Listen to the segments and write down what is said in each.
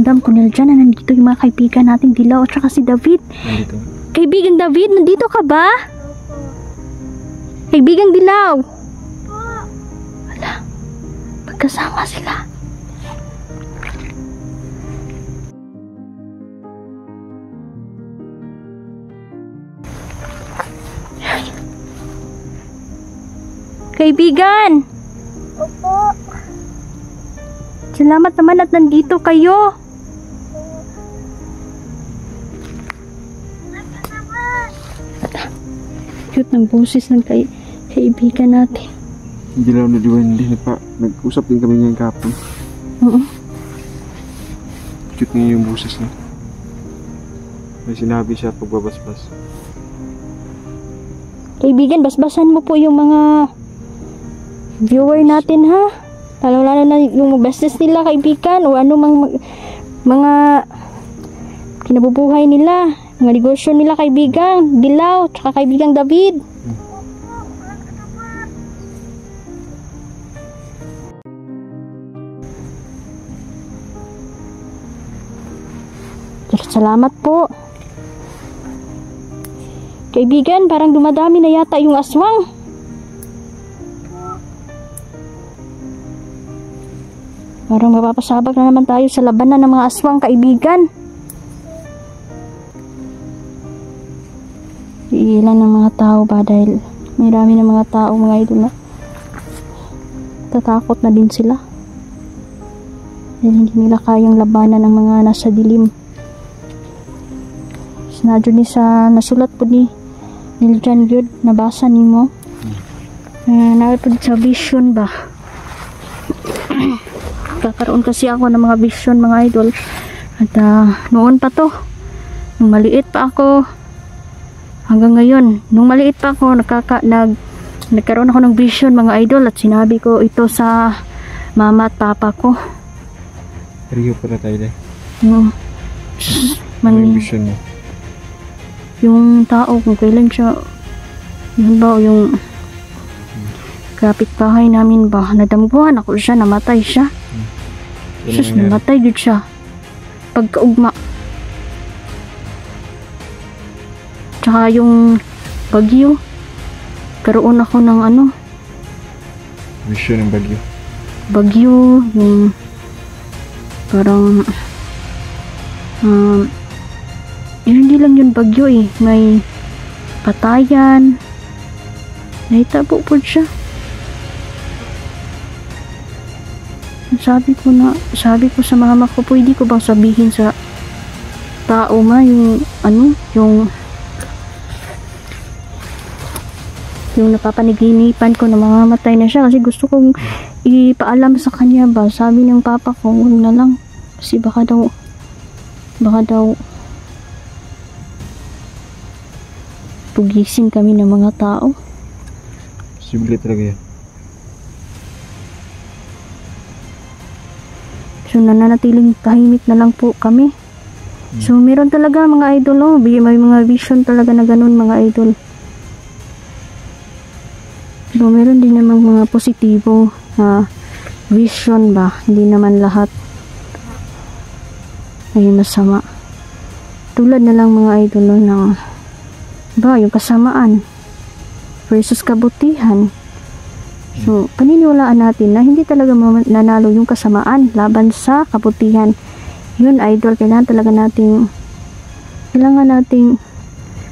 Pakiramdam ko nila dyan na nandito yung mga kaibigan nating Dilaw at saka si David. Nandito. Kaibigang David, nandito ka ba? Kaibigang Dilaw. Wala. Magkasama sila. Kaibigan! Opo. Salamat naman at nandito kayo. Cute ng boses ng kaibigan natin. Hindi lang na Wendy. Nag-usap din kami ngayong kapon. Oo. Cute nga yung boses niya. May sinabi siya pagbabasbas. Kaibigan, basbasan mo po yung mga viewer natin ha. Lalo na yung business nila kaibigan o ano mga kinabubuhay nila, mga negosyo nila kaibigan Dilaw, tsaka kaibigang David. Salamat po. Kaibigan, parang dumadami na yata yung aswang. Parang mapapasabak na naman tayo sa labanan ng mga aswang, kaibigan. Iilan ng mga tao ba dahil may dami ng mga tao, mga idol na tatakot na din sila. Dahil hindi nila kayang labanan ng mga nasa dilim. Sinadyo ni sa nasulat po ni Niljan Gyud, nabasa ni mo. Nakapod sa vision ba? Kakaroon kasi ako ng mga vision, mga idol. At noon pa to, nung maliit pa ako, hanggang ngayon, nung maliit pa ako, nagkaroon ako ng vision, mga idol. At sinabi ko ito sa mama at papa ko. Rio pala tayo deh. Ano yung vision mo? Yung tao kung kailan siya, yun ba, yung kapitbahay namin ba, nadamguhan ako siya, namatay siya. Sus, namatay din siya pagkaugma. Tsaka yung bagyo, karoon ako ng ano, vision ng bagyo. Bagyo, yung parang hindi lang yun bagyo eh, may patayan, nahitabo po siya. Sabi ko sa mama ko, pwede ko bang sabihin sa tao ma yung ano, yung napapaniginipan ko na mamamatay na siya, kasi gusto kong ipaalam sa kanya ba. Sabi ng papa ko, huwag na lang kasi baka daw pugising kami ng mga tao. Posible talaga yan. So nananatiling tahimik na lang po kami. So meron talaga mga idol, may mga vision talaga na ganun, mga idol. So meron din namang mga positibo na vision ba, hindi naman lahat ay masama. Tulad na lang mga idol ng yung kasamaan versus kabutihan. So paniniwalaan natin na hindi talaga nanalo yung kasamaan laban sa kabutihan. Yun idol, kailangan nating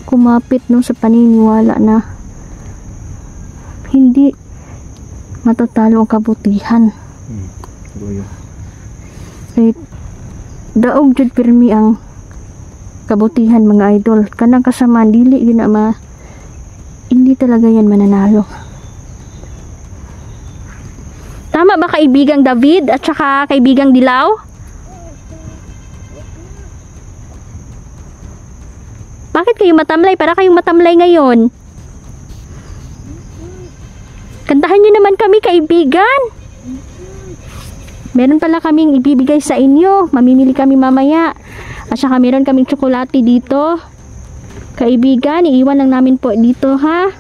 kumapit sa paniniwala na hindi matatalo ang kabutihan. Right. Daog jud pirmi ang kabutihan, mga idol. Kanang kasamaan dili yun hindi talaga yan mananalo. Tama ba kaibigang David at saka kaibigang Dilaw? Bakit kayo matamlay? Para kayong matamlay ngayon. Kantahan nyo naman kami, kaibigan. Meron pala kaming ibibigay sa inyo. Mamimili kami mamaya. At saka meron kaming tsokolate dito. Kaibigan, iiwan lang namin po dito, ha?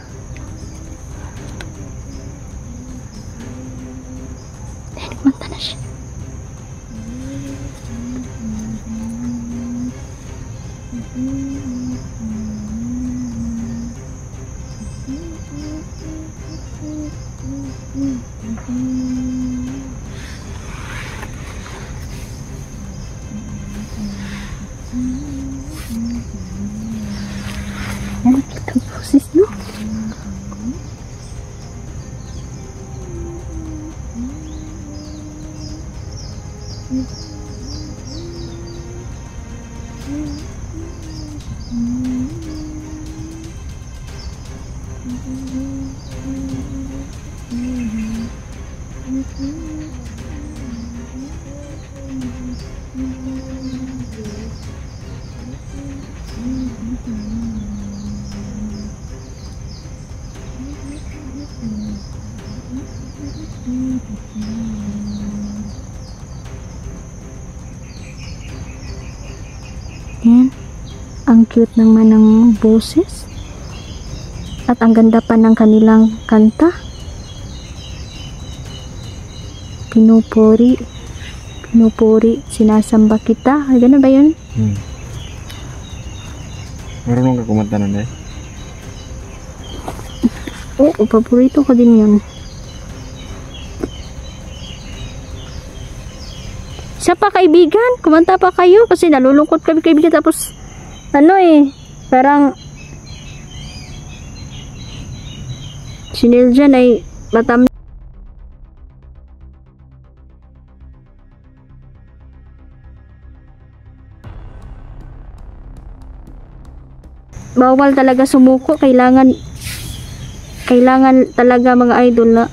Nagmanta na siya. boses, no? Yan. Ang cute naman ng boses. At ang ganda pa ng kanilang kanta. Pinupuri. Pinupuri. Sinasamba kita. Ay, ganun ba yun? Marunong ka kumanta nun eh. Oo, paborito ko din yun. Siya pa kaibigan, kumanta pa kayo kasi nalulungkot kami kaibigan tapos ano parang si Neil dyan ay matam bawal talaga sumuko, kailangan talaga mga idol na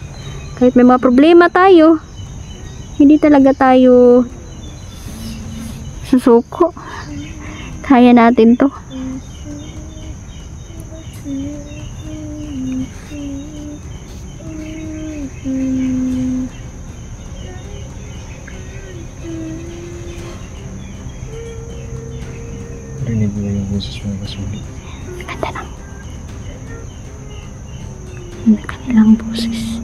kahit may mga problema tayo hindi talaga tayo susuko. Kaya natin to. Rinig mo yung boses mo kasulit. Ganda lang. Ang kanilang boses.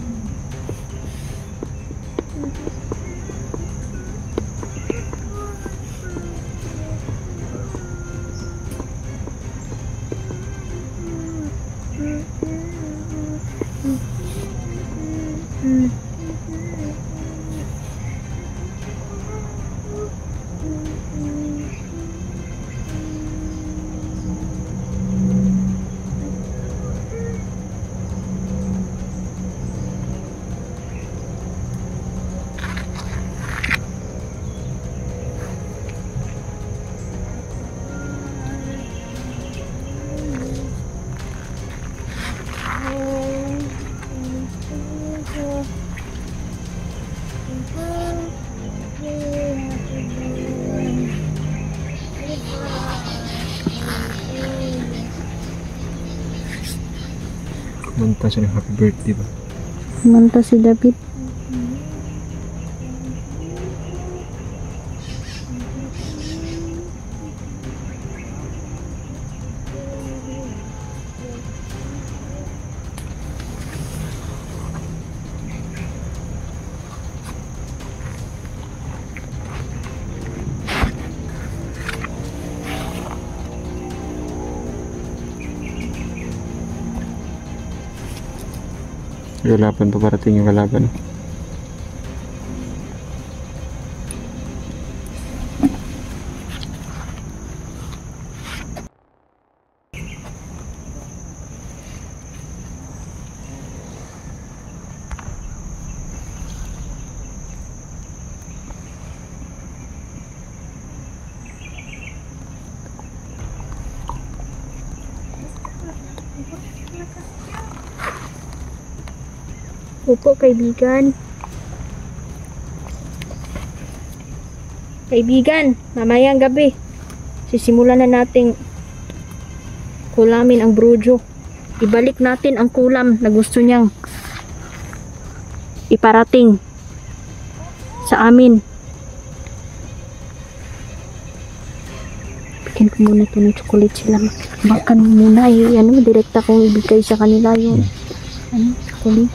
Kumanta siya ng happy birthday ba? Kumanta si David. Kalaban pa parating yung kalaban. Opo, kaibigan. Kaibigan, mamayang gabi, sisimulan na nating kulamin ang brojo. Ibalik natin ang kulam na gusto niyang iparating sa amin. Bigyan ko muna ito ng chocolate sila. Bakan muna direkta kong ibigay sa kanila yung chocolate.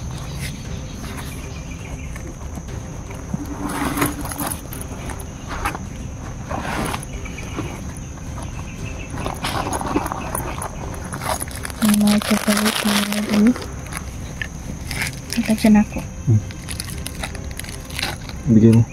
Mga chocolate na dito. Natagsan ako. Bigyan mo.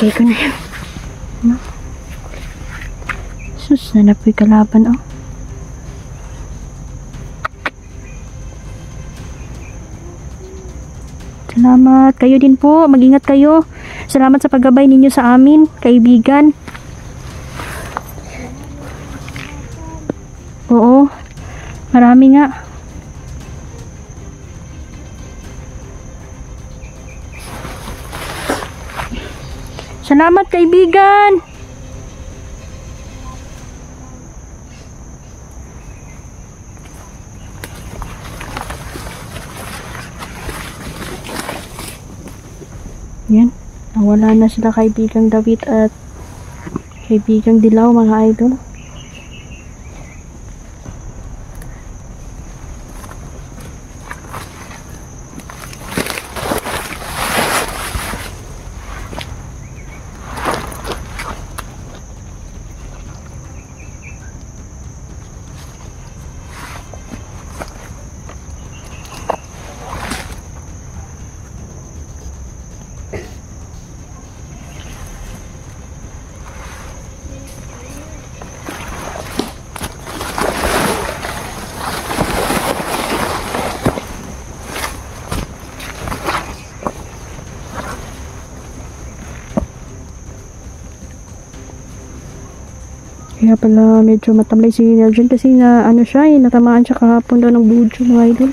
Lagay ko na yan. Ano? Sus, nanapoy kalaban, oh. Salamat. Kayo din po. Mag-ingat kayo. Salamat sa paggabay ninyo sa amin, kaibigan. Oo. Marami nga. Salamat, kaibigan. Yan. Nawala na sila kaibigang David at kaibigang Dilaw, mga idol. Kaya pala medyo matamlay si Nerjen kasi na ano siya natamaan siya kahapon daw ng Brujo, mga idol.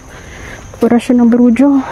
Operasyon ng Brujo.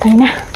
Tayo na.